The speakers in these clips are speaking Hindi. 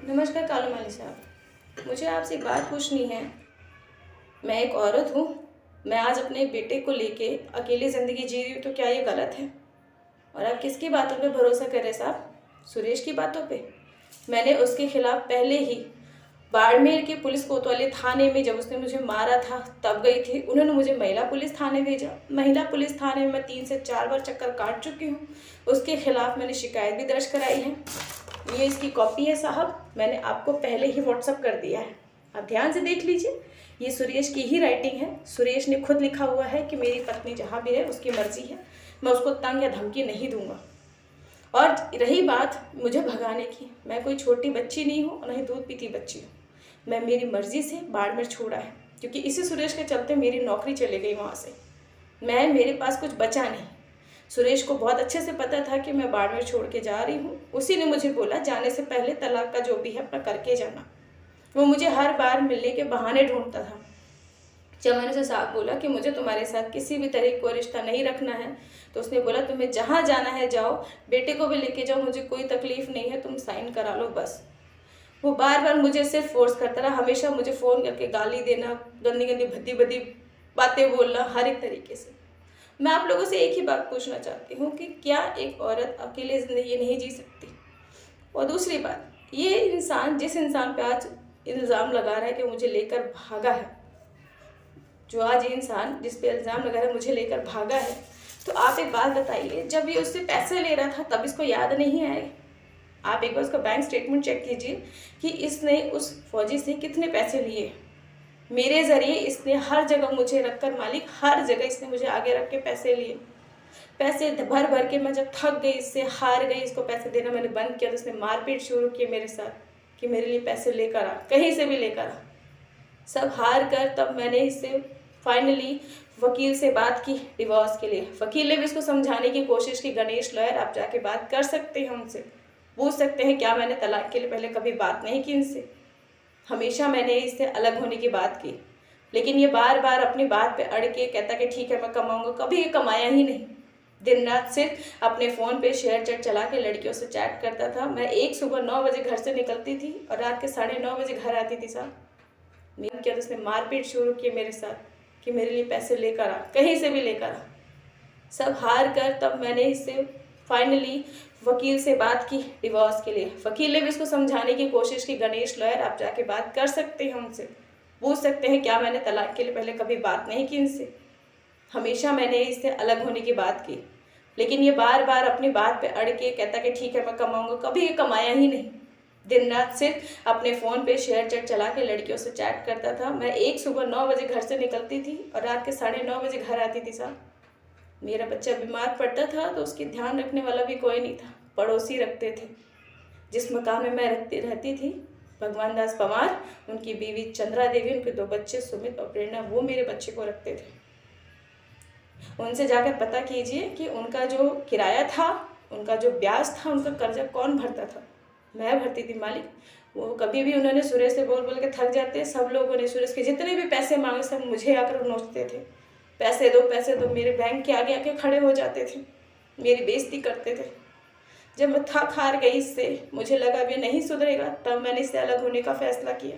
नमस्कार कालू माली साहब, मुझे आपसे एक बात पूछनी है। मैं एक औरत हूँ। मैं आज अपने बेटे को लेके अकेली ज़िंदगी जी रही हूँ, तो क्या ये गलत है? और आप किसकी बातों पे भरोसा कर रहे साहब? सुरेश की बातों पे? मैंने उसके खिलाफ पहले ही बाड़मेर के पुलिस कोतवाली थाने में, जब उसने मुझे मारा था तब गई थी। उन्होंने मुझे महिला पुलिस थाने भेजा। महिला पुलिस थाने में मैं 3 से 4 बार चक्कर काट चुकी हूँ। उसके खिलाफ मैंने शिकायत भी दर्ज कराई है। ये इसकी कॉपी है साहब, मैंने आपको पहले ही व्हाट्सअप कर दिया है, आप ध्यान से देख लीजिए। ये सुरेश की ही राइटिंग है। सुरेश ने खुद लिखा हुआ है कि मेरी पत्नी जहाँ भी है उसकी मर्जी है, मैं उसको तंग या धमकी नहीं दूंगा। और रही बात मुझे भगाने की, मैं कोई छोटी बच्ची नहीं हूँ, नहीं दूध पीती बच्ची हूँ। मैं मेरी मर्जी से बाड़मेर छोड़ा है, क्योंकि इसी सुरेश के चलते मेरी नौकरी चली गई वहाँ से। मेरे पास कुछ बचा नहीं। सुरेश को बहुत अच्छे से पता था कि मैं बाड़मेर छोड़ के जा रही हूँ। उसी ने मुझे बोला जाने से पहले तलाक का जो भी है अपना करके जाना। वो मुझे हर बार मिलने के बहाने ढूंढता था। जब मैंने उसे साफ बोला कि मुझे तुम्हारे साथ किसी भी तरह कोई रिश्ता नहीं रखना है, तो उसने बोला तुम्हें जहाँ जाना है जाओ, बेटे को भी लेके जाओ, मुझे कोई तकलीफ नहीं है, तुम साइन करा लो बस। वो बार बार मुझे सिर्फ फोर्स करता रहा, हमेशा मुझे फ़ोन करके गाली देना, गंदी गंदी भद्दी भद्दी बातें बोलना, हर एक तरीके से। मैं आप लोगों से एक ही बात पूछना चाहती हूँ कि क्या एक औरत अकेले ज़िंदगी नहीं जी सकती? और दूसरी बात, ये इंसान जिस इंसान पे आज इल्ज़ाम लगा रहा है कि मुझे लेकर भागा है, जो आज ये इंसान जिस पे इल्ज़ाम लगा रहा है मुझे लेकर भागा है, तो आप एक बात बताइए, जब ये उससे पैसे ले रहा था तब इसको याद नहीं आए? आप एक बार उसका बैंक स्टेटमेंट चेक कीजिए कि इसने उस फौजी से कितने पैसे लिए। मेरे ज़रिए इसने हर जगह मुझे रखकर, मालिक हर जगह इसने मुझे आगे रख के पैसे लिए। पैसे भर भर के मैं जब थक गई, इससे हार गई, इसको पैसे देना मैंने बंद किया, तो इसने मारपीट शुरू की मेरे साथ कि मेरे लिए पैसे लेकर आ, कहीं से भी लेकर आ। सब हार कर तब मैंने इससे फाइनली वकील से बात की डिवोर्स के लिए। वकील ने भी इसको समझाने की कोशिश की, गणेश लॉयर आप जाके बात कर सकते हैं उनसे, पूछ सकते हैं क्या मैंने तलाक के लिए पहले कभी बात नहीं की इनसे। हमेशा मैंने इससे अलग होने की बात की, लेकिन ये बार बार अपनी बात पे अड़ के कहता कि ठीक है मैं कमाऊंगा। कभी ये कमाया ही नहीं। दिन रात सिर्फ अपने फ़ोन पे शेयर चैट चला के लड़कियों से चैट करता था। मैं एक सुबह 9 बजे घर से निकलती थी और रात के 9:30 बजे घर आती थी साहब। मेरा क्या, तो उसने मारपीट शुरू की मेरे साथ कि मेरे लिए पैसे लेकर आ, कहीं से भी लेकर आ। सब हार कर तब मैंने इससे फाइनली वकील से बात की डिवोर्स के लिए। वकील ने भी इसको समझाने की कोशिश की, गणेश लॉयर आप जाके बात कर सकते हैं उनसे, पूछ सकते हैं क्या मैंने तलाक के लिए पहले कभी बात नहीं की इनसे। हमेशा मैंने इससे अलग होने की बात की, लेकिन ये बार बार अपनी बात पे अड़ के कहता कि ठीक है मैं कमाऊंगा। कभी ये कमाया ही नहीं। दिन रात सिर्फ अपने फ़ोन पे शेयर चैट चला के लड़कियों से चैट करता था। मैं एक सुबह 9 बजे घर से निकलती थी और रात के 9:30 बजे घर आती थी साहब। मेरा बच्चा बीमार पड़ता था तो उसकी ध्यान रखने वाला भी कोई नहीं था, पड़ोसी रखते थे। जिस मकान में मैं रहती थी, भगवान दास पवार, उनकी बीवी चंद्रा देवी, उनके 2 बच्चे सुमित और प्रेरणा, वो मेरे बच्चे को रखते थे। उनसे जाकर पता कीजिए कि उनका जो किराया था, उनका जो ब्याज था, उनका कर्जा कौन भरता था? मैं भरती थी मालिक। वो कभी भी उन्होंने सुरेश से बोल बोल के थक जाते, सब लोगों ने सुरेश के जितने भी पैसे मांगे सब मुझे आकर नोचते थे, पैसे दो पैसे दो। मेरे बैंक के आगे आके खड़े हो जाते थे, मेरी बेइज्जती करते थे। जब मैं थक हार गई इससे, मुझे लगा भी नहीं सुधरेगा, तब मैंने इससे अलग होने का फैसला किया।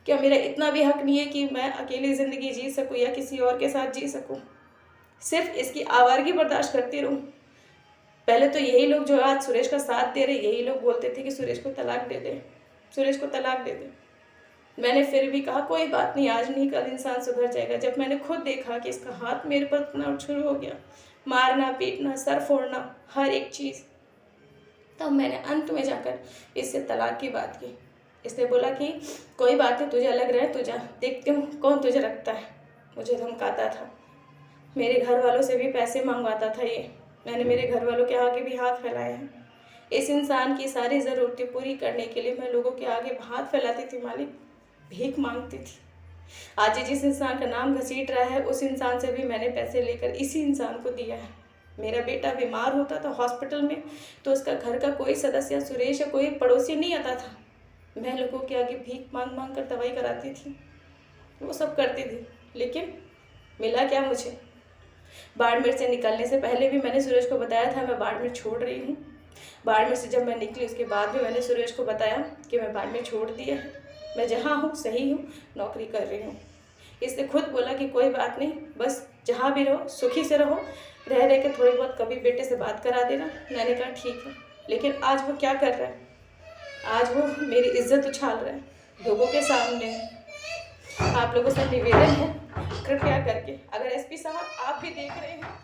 क्या मेरा इतना भी हक नहीं है कि मैं अकेली ज़िंदगी जी सकूं या किसी और के साथ जी सकूं? सिर्फ इसकी आवारगी बर्दाश्त करती रहूं? पहले तो यही लोग जो आज सुरेश का साथ दे रहे, यही लोग बोलते थे कि सुरेश को तलाक दे दे, सुरेश को तलाक दे दे। मैंने फिर भी कहा कोई बात नहीं, आज नहीं कल इंसान सुधर जाएगा। जब मैंने खुद देखा कि इसका हाथ मेरे पर इतना शुरू हो गया, मारना पीटना, सर फोड़ना, हर एक चीज़, तब मैंने अंत में जाकर इससे तलाक की बात की। इसने बोला कि कोई बात नहीं, तुझे अलग रहे, तुझे देखती हूँ कौन तुझे रखता है। मुझे धमकाता था, मेरे घर वालों से भी पैसे मंगवाता था ये। मैंने मेरे घर वालों के आगे भी हाथ फैलाए हैं। इस इंसान की सारी ज़रूरतें पूरी करने के लिए मैं लोगों के आगे हाथ फैलाती थी मालिक, भीख मांगती थी। आज ये जिस इंसान का नाम घसीट रहा है, उस इंसान से भी मैंने पैसे लेकर इसी इंसान को दिया है। मेरा बेटा बीमार होता था हॉस्पिटल में, तो उसका घर का कोई सदस्य, सुरेश या कोई पड़ोसी नहीं आता था। मैं लोगों के आगे भीख मांग मांग कर दवाई कराती थी, वो सब करती थी, लेकिन मिला क्या मुझे? बाड़मेर से निकलने से पहले भी मैंने सुरेश को बताया था मैं बाड़मेर छोड़ रही हूँ। बाड़मेर से जब मैं निकली उसके बाद भी मैंने सुरेश को बताया कि मैं बाड़मेर छोड़ दिया है, मैं जहाँ हूँ सही हूँ, नौकरी कर रही हूँ। इसने खुद बोला कि कोई बात नहीं, बस जहाँ भी रहो सुखी से रहो, रह रह के थोड़ी बहुत कभी बेटे से बात करा देना। मैंने कहा ठीक है। लेकिन आज वो क्या कर रहा है, आज वो मेरी इज्जत उछाल रहा है लोगों के सामने। आप लोगों से निवेदन है, कृपया करके, अगर एसपी साहब आप भी देख रहे हैं